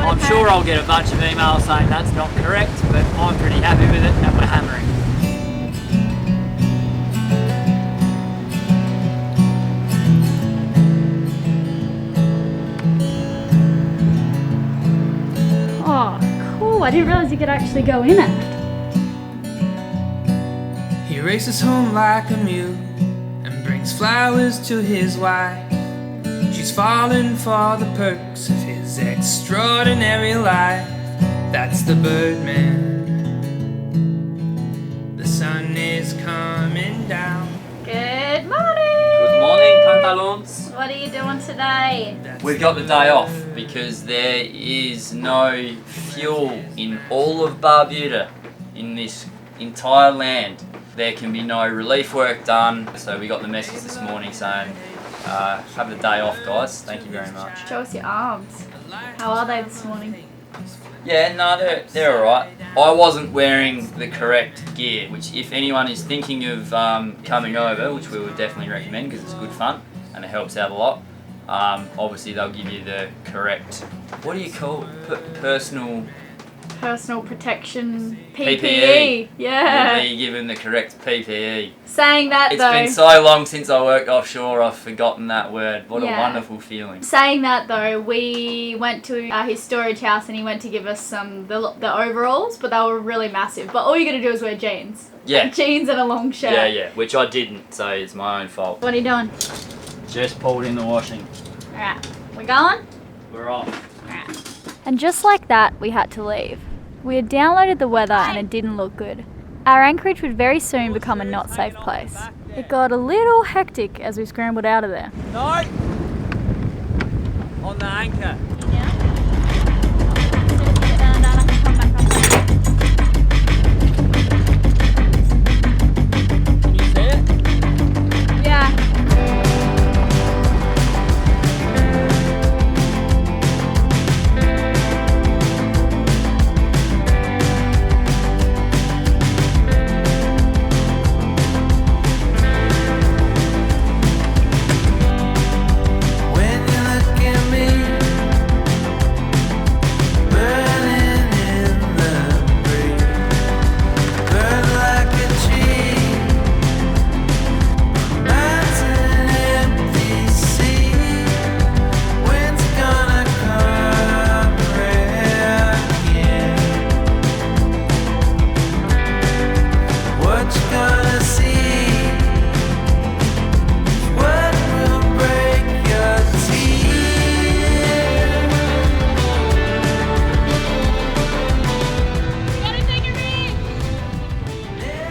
I'm sure I'll get a bunch of emails saying that's not correct, but I'm pretty happy with it and we're hammering. Oh, cool. I didn't realise you could actually go in it. He races home like a mule and brings flowers to his wife. She's fallen for the perks of his extraordinary life. That's the Birdman. The sun is coming down. Good morning. Good morning, Pantaloons. What are you doing today? We've got the day off because there is no fuel in all of Barbuda, in this entire land. There can be no relief work done, so we got the message this morning saying, have the day off, guys. Thank you very much. Show us your arms. How are they this morning? Yeah, no, they're alright. I wasn't wearing the correct gear, which if anyone is thinking of coming over, which we would definitely recommend because it's good fun and it helps out a lot, obviously they'll give you the correct, what do you call it? Personal Personal protection PPE. Yeah. You'll be given the correct PPE. Saying that It's though. been so long since I worked offshore, I've forgotten that word. What a Yeah. wonderful feeling. Saying that though, we went to his storage house and he went to give us the overalls, but they were really massive. But all you gotta do is wear jeans. Yeah. Jeans and a long shirt. Yeah, which I didn't, so it's my own fault. What are you doing? Just pulled in the washing. Alright, we're going? We're off. Alright. And just like that, we had to leave. We had downloaded the weather and it didn't look good. Our anchorage would very soon become a not safe place. It got a little hectic as we scrambled out of there. No! On the anchor. Can you see it? Yeah. When you look at me, burning in the breeze, burn like a tree. That's an empty sea. When's it gonna come again? What you gonna see? What will break your teeth?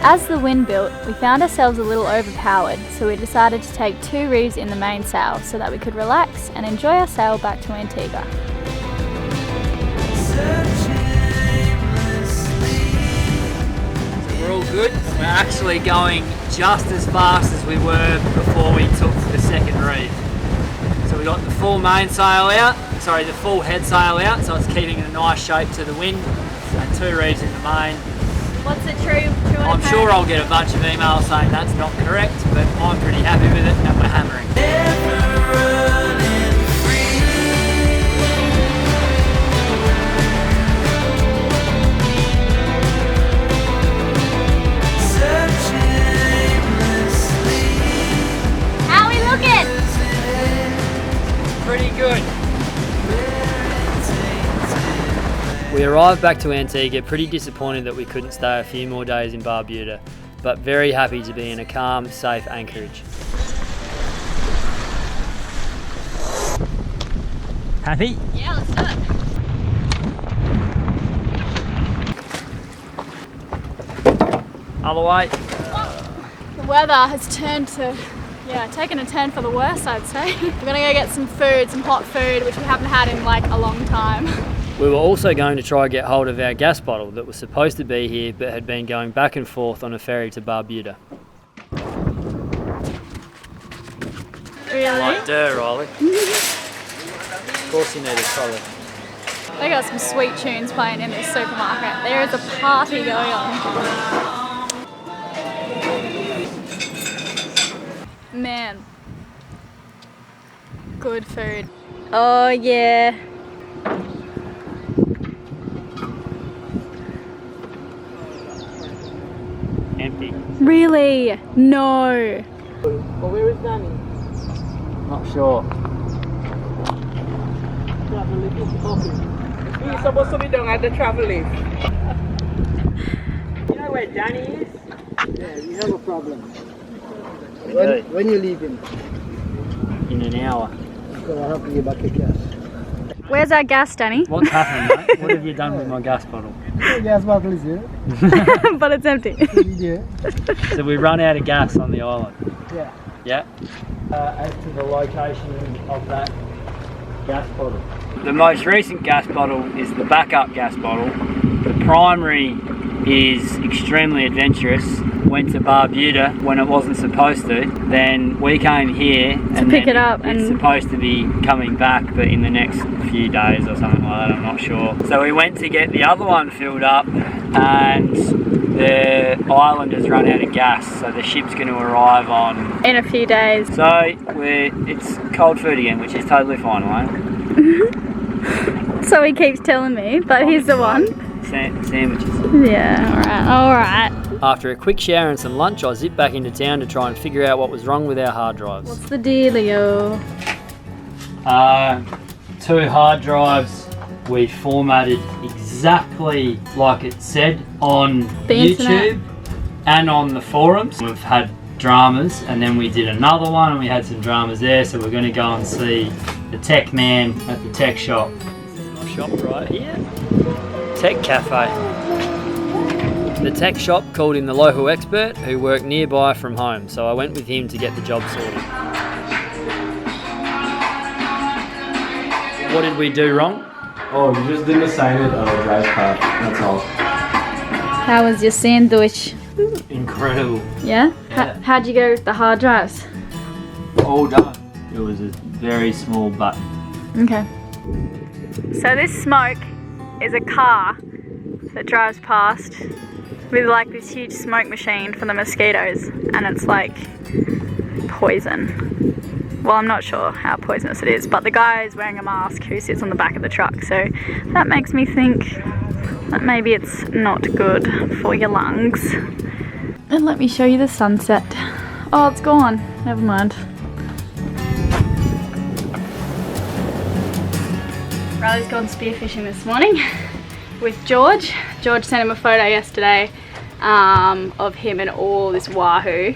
As the wind built, we found ourselves a little overpowered, so we decided to take 2 reefs in the mainsail so that we could relax and enjoy our sail back to Antigua. We're all good. We're actually going just as fast as we were before we took the second reef. So we got the full mainsail out, the full head sail out, so it's keeping a nice shape to the wind, and 2 reefs in the main. What's the true I'm sure I'll get a bunch of emails saying that's not correct, but I'm pretty happy with it and we're hammering. Never running free. Searching aimlessly. How are we looking? Pretty good. We arrived back to Antigua pretty disappointed that we couldn't stay a few more days in Barbuda, but very happy to be in a calm, safe anchorage. Happy? Yeah, let's do it. Other way. The weather has turned to, taken a turn for the worse, I'd say. We're gonna go get some food, some hot food, which we haven't had in like a long time. We were also going to try and get hold of our gas bottle that was supposed to be here but had been going back and forth on a ferry to Barbuda. Really? Like Riley. Of course you need a trolley. They got some sweet tunes playing in this supermarket. There is a party going on. Man. Good food. Oh yeah. Really? No. Well, where is Danny? Not sure. Travel lift is open. We're supposed to be down at the travel lift. You know where Danny is? Yeah, we have a problem. do. When you leaving? In an hour. Because I have to get back a gas. Where's our gas, Danny? What's happened, mate? What have you done with my gas bottle? The gas bottle is here. But it's empty. Yeah. So we run out of gas on the island. Yeah. Yeah. As to the location of that gas bottle. The most recent gas bottle is the backup gas bottle. The primary is extremely adventurous. Went to Barbuda when it wasn't supposed to. Then we came here and pick then it up it's and- supposed to be coming back, but in the next few days or something like that, I'm not sure. So we went to get the other one filled up, and the island has run out of gas, so the ship's going to arrive on. In a few days. So it's cold food again, which is totally fine, right? So he keeps telling me, but he's the one. Sandwiches. Yeah, alright. After a quick shower and some lunch, I zipped back into town to try and figure out what was wrong with our hard drives. What's the dealio? 2 hard drives we formatted exactly like it said on The internet. YouTube and on the forums. We've had dramas, and then we did another one and we had some dramas there, so we're going to go and see the tech man at the tech shop. This is my shop right here. Tech Cafe. The tech shop called in the local expert who worked nearby from home, so I went with him to get the job sorted. What did we do wrong? Oh, you just didn't assign it a drive path, that's all. How was your sandwich? Incredible. Yeah? Yeah. How'd you go with the hard drives? All done. It was a very small button. Okay. So this smoke is a car that drives past with like this huge smoke machine for the mosquitoes, and it's like poison. Well, I'm not sure how poisonous it is, but the guy is wearing a mask who sits on the back of the truck, so that makes me think that maybe it's not good for your lungs. And let me show you the sunset. Oh, it's gone. Never mind. Riley's gone spearfishing this morning with George. George sent him a photo yesterday of him and all this wahoo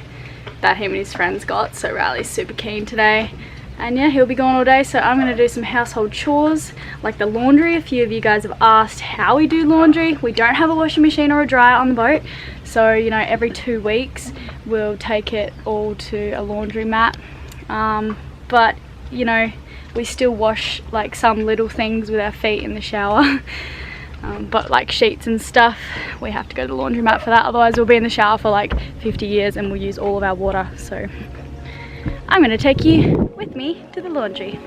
that him and his friends got, so Riley's super keen today. And yeah, he'll be gone all day, so I'm gonna do some household chores like the laundry. A few of you guys have asked how we do laundry. We don't have a washing machine or a dryer on the boat, so you know, every 2 weeks we'll take it all to a laundromat. But you know, we still wash like some little things with our feet in the shower. But like sheets and stuff, we have to go to the laundromat for that, otherwise we'll be in the shower for like 50 years and we'll use all of our water. So I'm going to take you with me to the laundry.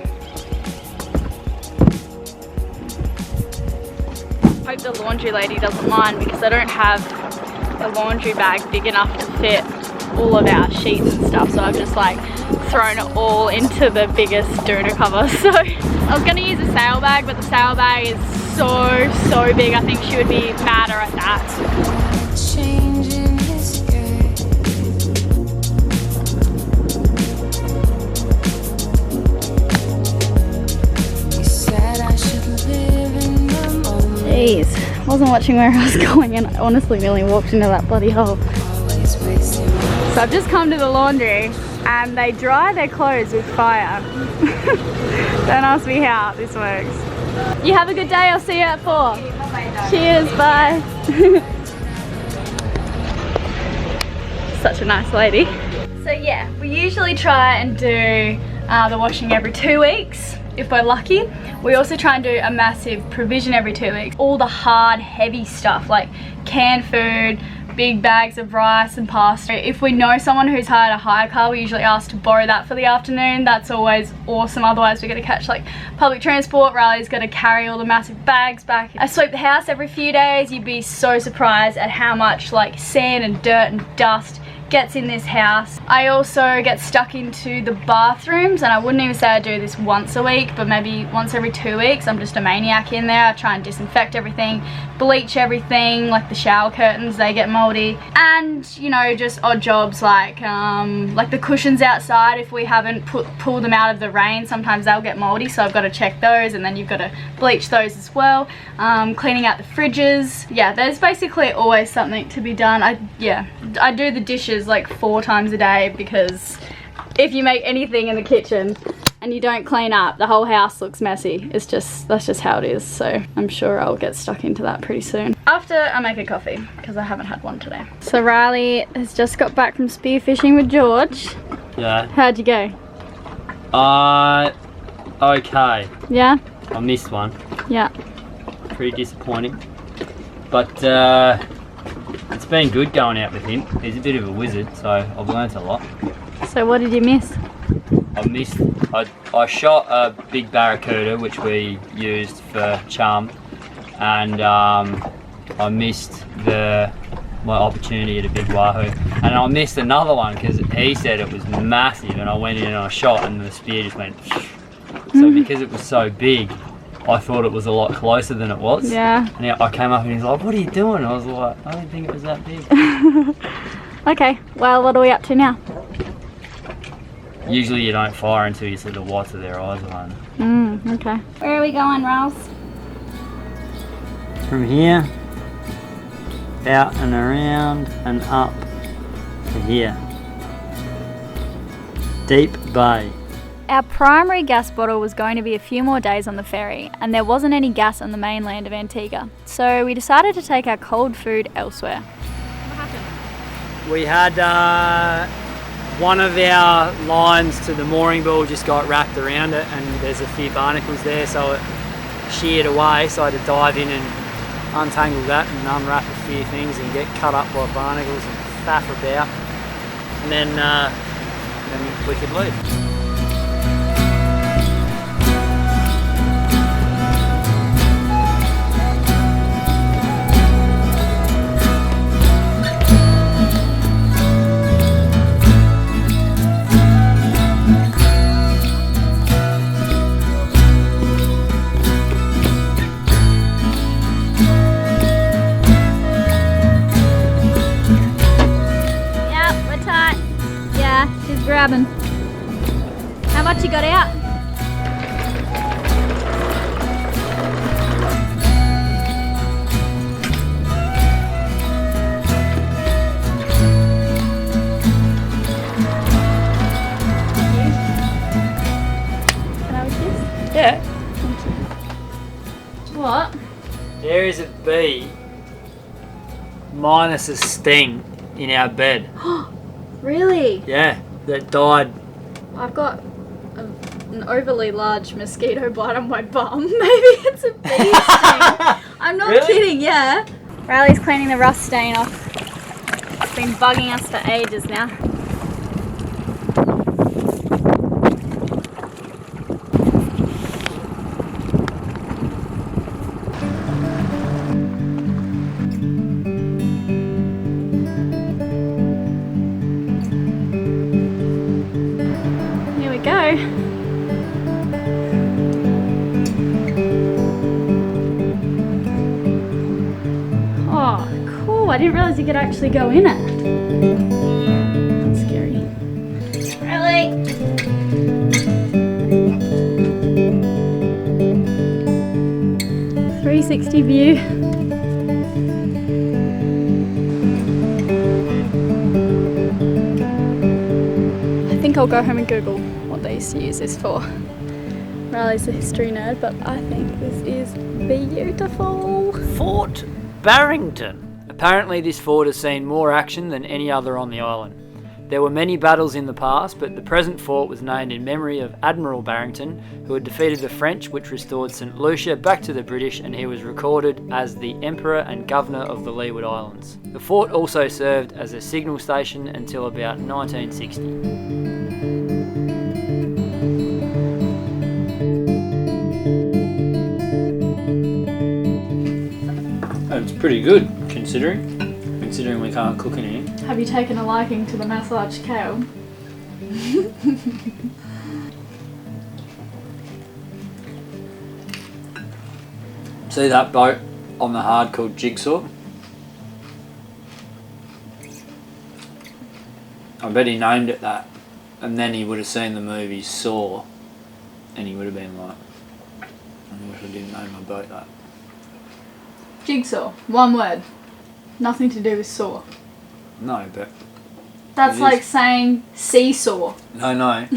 Hope the laundry lady doesn't mind, because I don't have a laundry bag big enough to fit all of our sheets and stuff, so I've just like thrown it all into the biggest doona cover. So I was going to use a sail bag, but the sail bag is so big. I think she would be madder at that. Changing his skirt. You said I should live in the moment. Jeez, wasn't watching where I was going and I honestly nearly walked into that bloody hole. Always wasting my So I've just come to the laundry and they dry their clothes with fire. Don't ask me how this works. You have a good day, I'll see you at 4. Cheers, bye. Such a nice lady. So yeah, we usually try and do the washing every 2 weeks if we're lucky. We also try and do a massive provision every 2 weeks. All the hard, heavy stuff like canned food, big bags of rice and pasta. If we know someone who's hired a hire car, we usually ask to borrow that for the afternoon. That's always awesome. Otherwise we're gonna catch like public transport. Riley's gonna carry all the massive bags back. I sweep the house every few days. You'd be so surprised at how much like sand and dirt and dust gets in this house. I also get stuck into the bathrooms, and I wouldn't even say I do this once a week, but maybe once every 2 weeks. I'm just a maniac in there. I try and disinfect everything, bleach everything, like the shower curtains, they get moldy. And, you know, just odd jobs like the cushions outside, if we haven't pulled them out of the rain, sometimes they'll get moldy, so I've got to check those, and then you've got to bleach those as well. Cleaning out the fridges. Yeah, there's basically always something to be done. I do the dishes like 4 times a day, because if you make anything in the kitchen and you don't clean up, the whole house looks messy. That's just how it is. So I'm sure I'll get stuck into that pretty soon. After I make a coffee, because I haven't had one today. So Riley has just got back from spearfishing with George. Yeah. How'd you go? Okay. Yeah? I missed one. Yeah. Pretty disappointing. But it's been good going out with him. He's a bit of a wizard, so I've learnt a lot. So what did you miss? I shot a big barracuda, which we used for chum, and I missed my opportunity at a big wahoo, and I missed another one because he said it was massive, and I went in and I shot, and the spear just went. So because it was so big, I thought it was a lot closer than it was. Yeah. And I came up and he's like, "What are you doing?" I was like, "I didn't think it was that big." Okay, well, what are we up to now? Usually you don't fire until you see the whites of their eyes on. Okay. Where are we going, Rouse? From here, out and around and up to here. Deep Bay. Our primary gas bottle was going to be a few more days on the ferry, and there wasn't any gas on the mainland of Antigua. So we decided to take our cold food elsewhere. What happened? We had one of our lines to the mooring ball just got wrapped around it, and there's a few barnacles there, so it sheared away, so I had to dive in and untangle that and unwrap a few things and get cut up by barnacles and faff about, and then we could leave. Grabbing. How much you got out? Can I have a kiss? Yeah. What? There is a bee minus a sting in our bed. Really? Yeah, that died. I've got an overly large mosquito bite on my bum. Maybe it's a bee sting. I'm not Really? kidding, yeah. Riley's cleaning the rust stain off. It's been bugging us for ages now. Oh, cool. I didn't realize you could actually go in it. That's scary. Really? 360 view. I think I'll go home and Google what they used to use this for. Riley's a history nerd, but I think this is beautiful. Fort Barrington. Apparently this fort has seen more action than any other on the island. There were many battles in the past, but the present fort was named in memory of Admiral Barrington, who had defeated the French, which restored St. Lucia back to the British, and he was recorded as the Emperor and Governor of the Leeward Islands. The fort also served as a signal station until about 1960. It's pretty good, considering. Been considering we can't cook in here. Have you taken a liking to the massage kale? See that boat on the hard called Jigsaw? I bet he named it that. And then he would have seen the movie Saw. And he would have been like, I wish I didn't name my boat that. Jigsaw. One word. Nothing to do with saw. No, but... That's It like is. saying seesaw. No.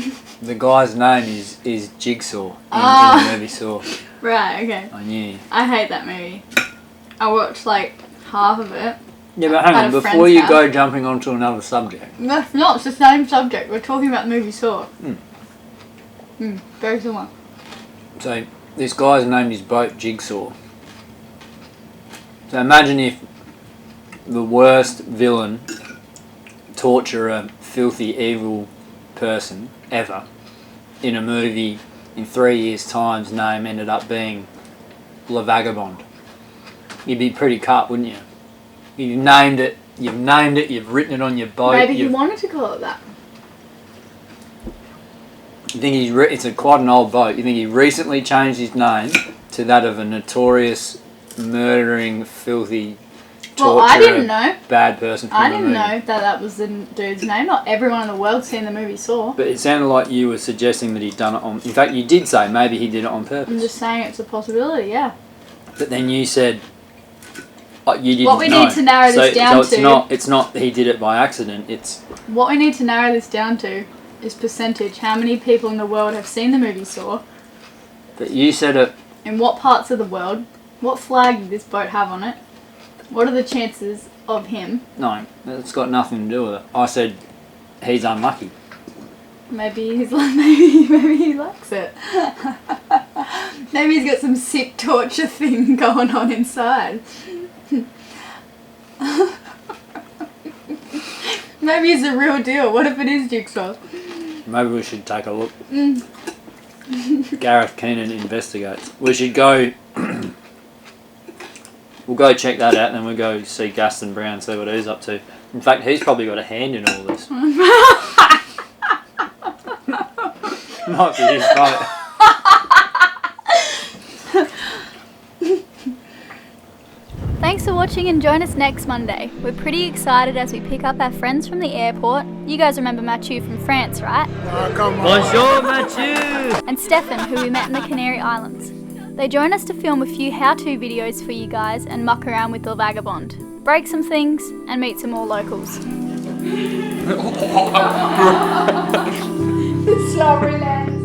The guy's name is Jigsaw in the movie Saw. Right, okay. I knew. I hate that movie. I watched like half of it. Yeah, but hang At on, a before friend's you house. go jumping onto another subject. No, it's not. It's the same subject. We're talking about the movie Saw. Hmm. Very similar. So, this guy's named his boat Jigsaw. So imagine if the worst villain, torturer, filthy, evil person ever in a movie in 3 years' time's name ended up being Le Vagabond. You'd be pretty cut, wouldn't you? You've named it, you've written it on your boat. Maybe he you've- wanted to call it that. You think it's quite an old boat. You think he recently changed his name to that of a notorious, murdering, filthy, torturer, Well, I didn't know. bad person from I the didn't movie. know that was the dude's name. Not everyone in the world's seen the movie Saw. But it sounded like you were suggesting that he'd done it on... In fact, you did say maybe he did it on I'm purpose. just saying it's a possibility, yeah. But then you said... you didn't What we know. need to narrow this down so to- it's not he did it by accident, it's... What we need to narrow this down to is percentage. How many people in the world have seen the movie Saw? But you said it... In what parts of the world? What flag did this boat have on it? What are the chances of him? No, it's got nothing to do with it. I said he's unlucky. Maybe he's like, maybe he likes it. Maybe he's got some sick torture thing going on inside. Maybe it's a real deal. What if it is Jigsaw? Maybe we should take a look. Gareth Keenan investigates. We should go... We'll go check that out and then we'll go see Gaston Brown, see what he's up to. In fact, he's probably got a hand in all this. Might be his boat. Thanks for watching and join us next Monday. We're pretty excited as we pick up our friends from the airport. You guys remember Mathieu from France, right? Bonjour, Mathieu! And Stefan, who we met in the Canary Islands. They join us to film a few how-to videos for you guys and muck around with the Vagabond. Break some things and meet some more locals. Sorry, man.